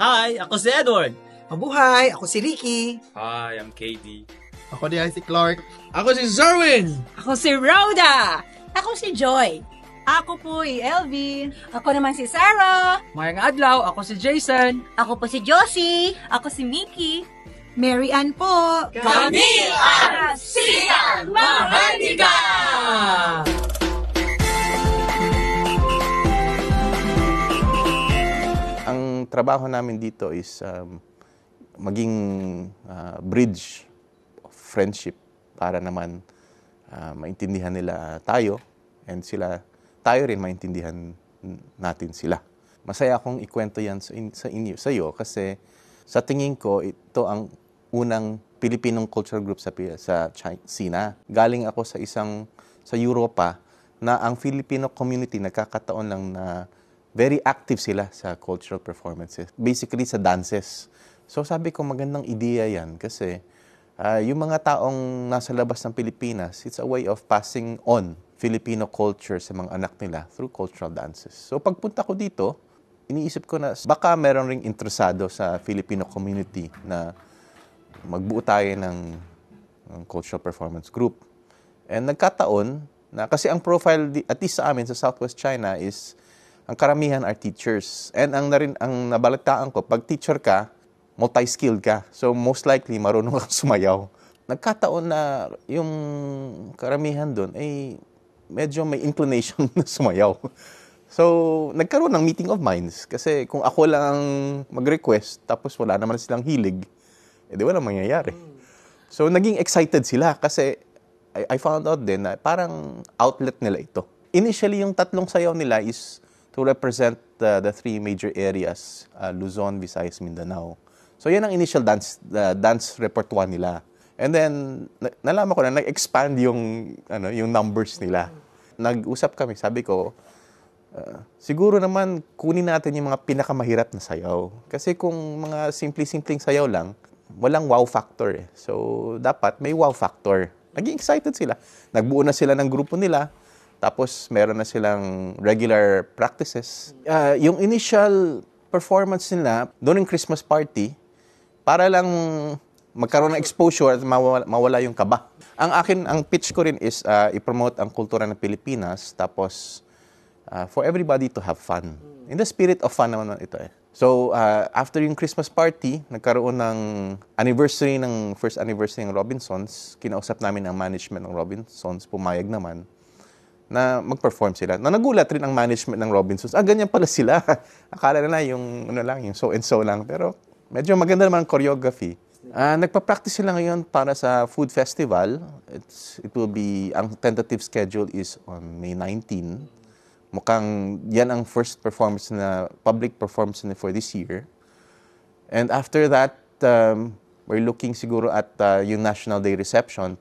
Hi, ako si Edward. Mabuhay, ako si Ricky. Hi, I'm KD. Ako di si Clark. Ako si Zerwin. Ako si Rhoda. Ako si Joy. Ako po LV. Ako naman si Sarah. Mayang adlaw, ako si Jason. Ako po si Josie. Ako si Mickey. Mary Ann po. Kami ang Sigang Maharlika! Ang trabaho namin dito is maging bridge of friendship para naman maintindihan nila tayo and tayo rin maintindihan natin sila. Masaya akong ikwento yan sa iyo kasi sa tingin ko ito ang unang Pilipinong cultural group sa China. Galing ako sa Europa na ang Filipino community nagkakataon lang na very active sila sa cultural performances. Basically sa dances. So sabi ko magandang ideya yan kasi yung mga taong nasa labas ng Pilipinas, it's a way of passing on Filipino culture sa mga anak nila through cultural dances. So pagpunta ko dito, iniisip ko na baka meron ring interesado sa Filipino community na magbuo tayo ng cultural performance group. And nagkataon na kasi ang profile at least sa amin sa Southwest China is ang karamihan are teachers. And ang nabalitaan ko, pag teacher ka, multi-skilled ka. So most likely marunong kang sumayaw. Nagkataon na yung karamihan doon ay medyo may inclination na sumayaw. So, nagkaroon ng meeting of minds. Kasi kung ako lang mag-request, tapos wala naman silang hilig, edi wala mangyayari. So, naging excited sila kasi I found out din na parang outlet nila ito. Initially, yung tatlong sayaw nila is to represent the three major areas, Luzon, Visayas, Mindanao. So, yan ang initial dance repertoire nila. And then, nalaman ko na nag-expand yung numbers nila. Nag-usap kami, sabi ko, siguro naman kunin natin yung mga pinakamahirap na sayaw. Kasi kung mga simple-simpleng sayaw lang, walang wow factor eh. So, dapat may wow factor. Naging excited sila. Nagbuo na sila ng grupo nila. Tapos, meron na silang regular practices. Yung initial performance nila, doon yung Christmas party, para lang magkaroon ng exposure at mawala yung kaba. Ang pitch ko rin is i-promote ang kultura ng Pilipinas, tapos for everybody to have fun. In the spirit of fun naman ito eh. So, after yung Christmas party, nagkaroon ng first anniversary ng Robinsons. Kinausap namin ang management ng Robinsons, pumayag naman na mag-perform sila. Nagulat rin ang management ng Robinsons. Ganyan pala sila. Akala na yung so and so lang. Pero medyo maganda naman ang choreography. Nagpa-practice sila ngayon para sa food festival. Ang tentative schedule is on May 19. Mukhang yan ang first public performance for this year. And after that, we're looking siguro at yung National Day reception.